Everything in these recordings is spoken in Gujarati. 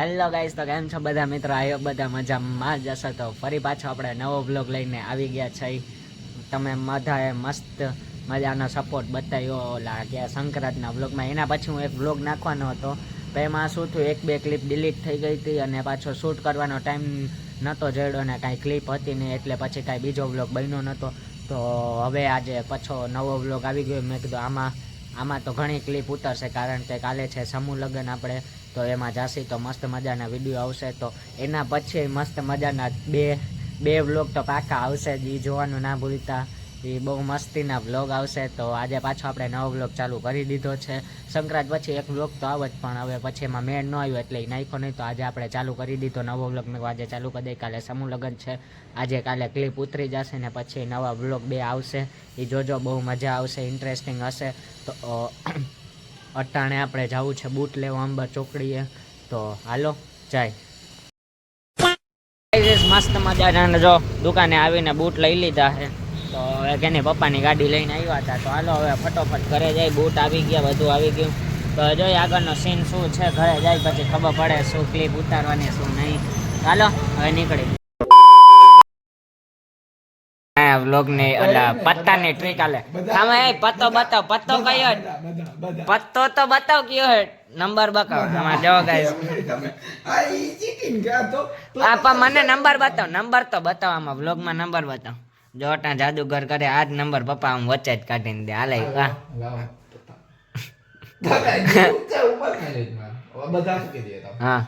હેલો ગાઈસ, તો કેમ છો બધા મિત્રો? આયો બધા મજામાં જ હશે. તો ફરી પાછો આપણે નવો બ્લોગ લઈને આવી ગયા છે. તમે બધાએ મસ્ત મજાનો સપોર્ટ બતાવ્યો ઓલા કે સંક્રાંતના બ્લોગમાં. એના પછી હું એક બ્લોગ નાખવાનો હતો, તો એમાં શું થયું, એક બે ક્લિપ ડિલીટ થઈ ગઈ હતી અને પાછો શૂટ કરવાનો ટાઈમ નહોતો જડ્યો ને કાંઈ ક્લિપ હતી ને, એટલે પછી કાંઈ બીજો બ્લોગ બન્યો નહોતો. તો હવે આજે પાછો નવો બ્લોગ આવી ગયો. મેં કીધું આમાં તો ઘણી ક્લિપ ઉતરશે, કારણ કે કાલે છે સમૂહ લગ્ન આપણે, તો એમાં જાસી તો મસ્ત મજાના વિડીયો આવશે. તો એના પછી મસ્ત મજાના બે વ્લોગ તો પાકા આવશે જ, એ જોવાનું ના ભૂલતા. એ બહુ મસ્તીના વ્લોગ આવશે. તો આજે પાછો આપણે નવો વ્લોગ ચાલુ કરી દીધો છે. સંક્રાંત પછી એક વ્લોગ તો આવે જ, પણ હવે પછી એમાં મેળ ન આવ્યો એટલે એ નાખ્યો નહીં. તો આજે આપણે ચાલુ કરી દીધો નવો વ્લોગ. મેં આજે ચાલુ કરી દઈ. કાલે સમૂહ લગ્ન છે, આજે કાલે ક્લિપ ઉતરી જશે ને પછી નવા વ્લોગ બે આવશે. એ જોજો, બહુ મજા આવશે, ઇન્ટરેસ્ટિંગ હશે. તો અટાણે આપણે જવું છે બૂટ લેવા અંબર ચોકડીએ, તો હાલો જાય. મસ્ત મજાના જો દુકાને આવીને બૂટ લઈ લીધા છે. તો એની પપ્પાની ગાડી લઈને આવ્યા હતા. તો હાલો હવે ફટોફટ ઘરે જાય. બૂટ આવી ગયા, બધું આવી ગયું. તો જોઈએ આગળનો સીન શું છે. ઘરે જાય પછી ખબર પડે શું ક્લિપ ઉતારવાની શું નહીં. હાલો હવે નીકળી. વ્લોગ ને ઓલા પત્તાની ટ્રીક આલે. આમાં પત્તો બતાવ, પત્તો કયો? પત્તો તો બતાવ કયો હે, નંબર બતાવ. આમાં જો ગાઈસ, આપા મને નંબર બતાવ, નંબર તો બતાવ. આમાં વ્લોગ માં નંબર બતાવ. જોટા જાદુગર કરે આ જ નંબર પપ્પા આમ વચ્ચે જ કાઢીને દે. હાલે હા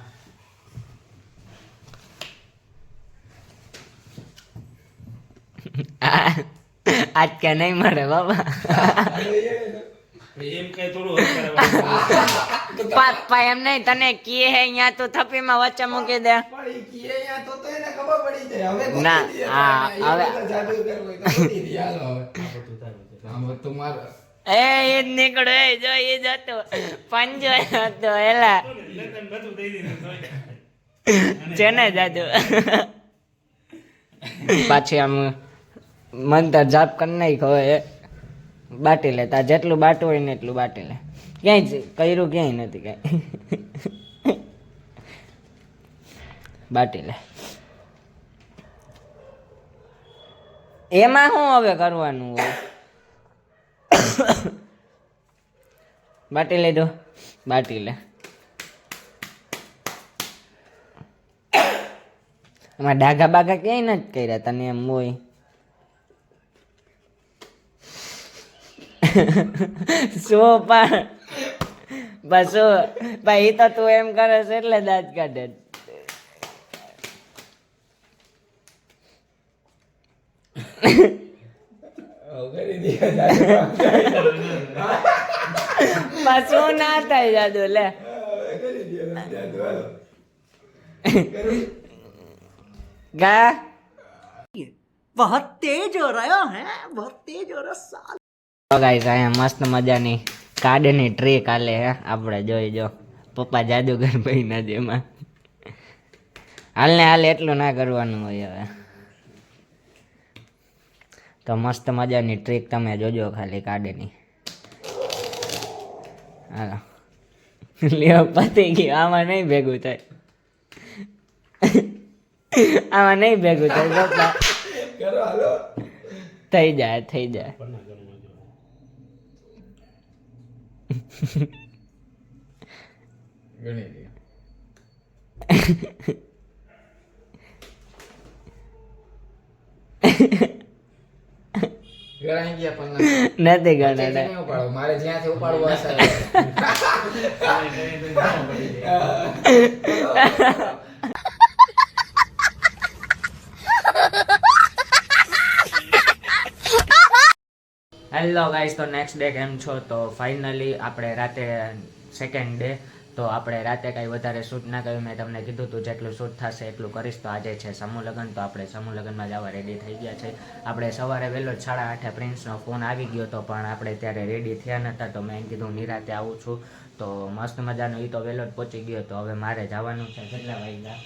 આજ કે નહીં મળે બાબા. પાપા એમ નહીં, તને કીએ હે અહીંયા તું થપ્પી માં વચ્ચે મૂકી દે. ના હા હવે એ જ નીકળો. એ જો એ જ હતો પંજો હતો એલા છે ને જાદુ. પાછી આમ મંતર જાપ કરી નાખ. હવે બાટી લે, તાર જેટલું બાટું હોય ને એટલું બાટી લે. ક્યાંય કર્યું ક્યાંય નથી કઈ. બાટી લે. એમાં શું હવે કરવાનું હોય? બાટી લીધું, બાટી લે. એમાં ડાઘા બાઘા ક્યાંય નથી કર્યા તને એમ હોય. શું પણ બસ ભાઈ તો તું એમ કરે છે એટલે દાંત કાઢે. શું ના થાય જાદુ લે. ગા बहुत तेज हो रहा है, बहुत तेज हो रहा. ગાઈસ અહીંયા મસ્ત મજાની કાર્ડની ટ્રીક આલે હે આપણે, જોઈ જો. પપ્પા જાદુગર બન્યા જેમાં. હાલ ને હાલ, એટલું ના કરવાનું હોય હવે. તો મસ્ત મજાની ટ્રીક તમે જોજો ખાલી કાર્ડની. હાલો લ્યો પતી ગયું. આમાં નહીં ભેગું થાય, આમાં નહીં ભેગું થાય. પપ્પા થઈ જાય, થઈ જાય. નથી ગણા મારે જ્યાંથી ઉપાડવું હશે. હેલો ગાઈસ, તો નેક્સ્ટ ડે કેમ છો? તો ફાઇનલી આપણે રાતે સેકન્ડ ડે. તો આપણે રાતે કાંઈ વધારે શૂટ ના કર્યું. મેં તમને કીધું હતું જેટલું શૂટ થશે એટલું કરીશ. તો આજે છે સમૂહ લગ્ન, તો આપણે સમૂહ લગ્નમાં જવા રેડી થઈ ગયા છે. આપણે સવારે વહેલો 8:30 પ્રિન્સનો ફોન આવી ગયો હતો, પણ આપણે ત્યારે રેડી થયા નહોતા. તો મેં કીધું નિરાતે આવું છું. તો મસ્ત મજાનો એ તો વહેલો જ પહોંચી ગયો. તો હવે મારે જવાનું છે. કેટલા વાગ્યા?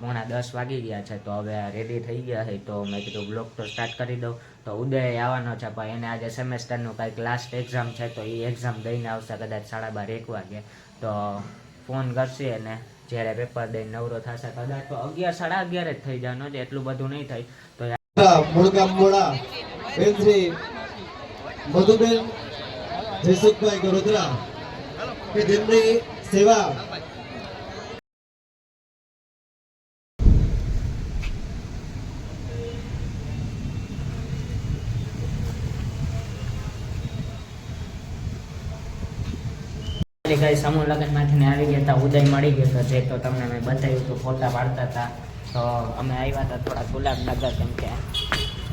9:45 વાગી ગયા છે. તો હવે રેડી થઈ ગયા છે. તો મેં કીધું બ્લોગ તો સ્ટાર્ટ કરી દઉં. તો ઉદય આવવાનો છે, પણ એને આજે સેમેસ્ટરનું કંઈક લાસ્ટ એક્ઝામ છે. તો એ એક્ઝામ દઈને આવશે કદાચ 12:30 1 વાગે. તો ફોન કરશે અને જ્યારે પેપર દઈને નવરો થશે કદાચ તો 11 11:30 જ થઈ જવાનો છે, એટલું બધું નહીં થાય. તો મૂળગામ મોડા બેન શ્રી મધુબેન જયસુખભાઈ ગરોદરા કે જેમની સેવા સમૂહ લગ્નમાંથી આવી ગયા હતા, ઉદય મળી ગયો હતો, જે તો તમને મેં બતાવ્યું હતું, ફોટા પાડતા હતા. તો અમે આવ્યા હતા થોડા ગુલાબનગર, કેમ કે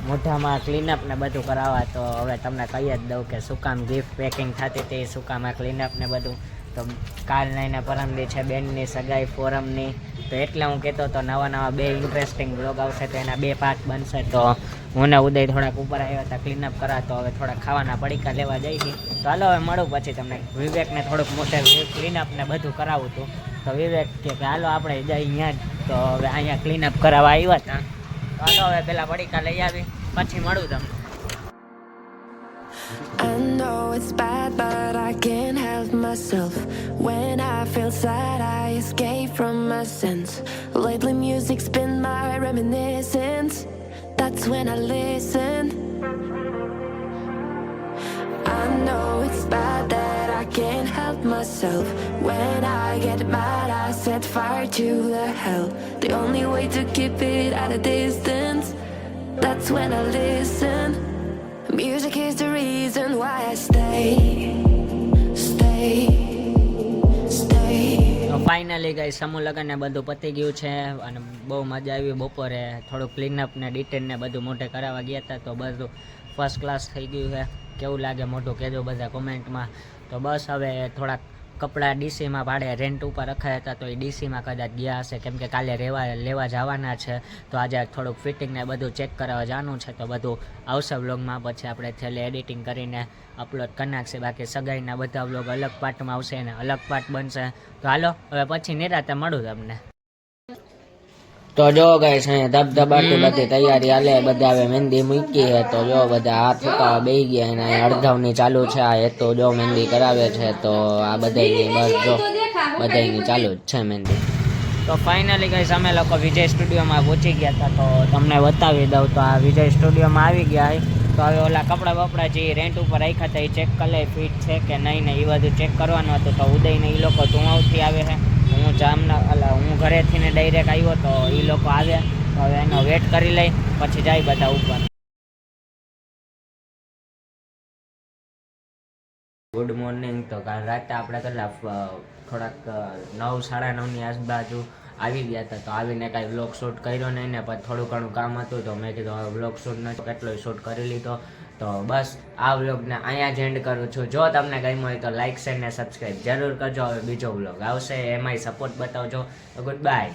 મોઢામાં ક્લીનઅપ ને બધું કરાવવા. તો હવે તમને કહી જ દઉં કે શું કામ ગિફ્ટ પેકિંગ થતી હતી, શું કામમાં ક્લીનઅપ ને બધું. તો કાલ લઈને પરમદી છે બેનની સગાઈ ફોરમની, તો એટલે હું કહેતો હતો નવા 2 ઇન્ટરેસ્ટિંગ બ્લોગ આવશે, તો એના 2 પાર્ટ બનશે. તો હું ને ઉદય થોડાક ઉપર આવ્યા હતા ક્લીનઅપ કરા, તો હવે થોડા ખાવાના પડીકા લેવા જઈ છીએ. તો હાલો હવે મળું પછી તમને. વિવેકને થોડુંક મોટે ક્લીનઅપ ને બધું કરાવું હતું, તો વિવેક કે હાલો આપણે જઈ અહીંયા જ. તો હવે અહીંયા ક્લીનઅપ કરાવવા આવ્યા હતા, તો હાલો હવે પેલા પડીકા લઈ આવી પછી મળું તમને. I know it's bad, but I can't help myself. When I feel sad, I escape from my sense. Lately, music's been my reminiscence. That's when I listen. I know it's bad that I can't help myself. When I get mad, I set fire to the hell. The only way to keep it at a distance. That's when I listen. Music is the reason why I stay. તો ફાઇનલી ગઈ સમૂહ લગ્ન ને બધું પતી ગયું છે, અને બહુ મજા આવી. બપોરે થોડું ક્લીનઅપ ને ડિટેલ ને બધું મોઢે કરાવવા ગયા હતા, તો બધું ફર્સ્ટ ક્લાસ થઈ ગયું છે. કેવું લાગે મોઢું કહેજો બધા કોમેન્ટમાં. તો બસ હવે થોડાક કપડાં ડીસીમાં ભાડે રેન્ટ ઉપર રખાયા હતા, તો એ ડીસીમાં કદાચ ગયા હશે, કેમ કે કાલે લેવા જવાના છે. તો આજે થોડુંક ફિટિંગ ને બધું ચેક કરાવવા જવાનું છે, તો બધું આવશે વ્લોગમાં. પછી આપણે છેલ્લે એડિટિંગ કરીને અપલોડ કરી નાખશે. બાકી સગાઈના બધા વ્લોગ અલગ પાર્ટમાં આવશે અને અલગ પાર્ટ બનશે. તો હાલો હવે પછી નિરાતે મળું તમને. તો જો ગાઈસ અહીંયા ધબધબાટી બધી તૈયારી હાલે, બધા હવે મહેંદી મૂકી છે. તો જો બધા હાથ ઉકાવા બેસી ગયા, અને અહીંયા અડધાવની ચાલુ છે. આ એ તો જો મહેંદી કરાવે છે, તો આ બધાની બસ જો બધાની ચાલુ જ છે મહેંદી. તો ફાઇનલી ગાઈસ અમે લોકો વિજય સ્ટુડિયોમાં પહોંચી ગયા હતા, તો તમને બતાવી દઉં. તો આ વિજય સ્ટુડિયોમાં આવી ગયા. તો હવે ઓલા કપડાં બપડા જે રેન્ટ ઉપર રાખ્યા હતા એ ચેક કરી લે, ફિટ છે કે નહીં ને એ બધું ચેક કરવાનું હતું. તો ઉદયને એ લોકો ધુમાવથી આવે છે, હું ઘરેથી ને ડાયરેક્ટ આવ્યો, તો એ લોકો આવ્યા. તો હવે એનો વેટ કરી લઈ પછી જાય બધા ઉપર. Good morning. તો કાલ રાતે આપણે થોડાક 9 સાડા 9ની આજુબાજુ આવી ગયા હતા. તો આવીને કાંઈ વ્લોગ શૂટ કર્યો નહીં ને પછી થોડું ઘણું કામ હતું, તો મેં કીધું હવે વ્લોગ શૂટ નથી, કેટલોય શૂટ કરી લીધો. તો બસ આ વ્લોગને અહીંયા જ એન્ડ કરું છું. જો તમને ગમ્યું હોય તો લાઇક શેર ને સબસ્ક્રાઈબ જરૂર કરજો. હવે બીજો વ્લોગ આવશે, એમાંય સપોર્ટ બતાવજો. તો ગુડ બાય.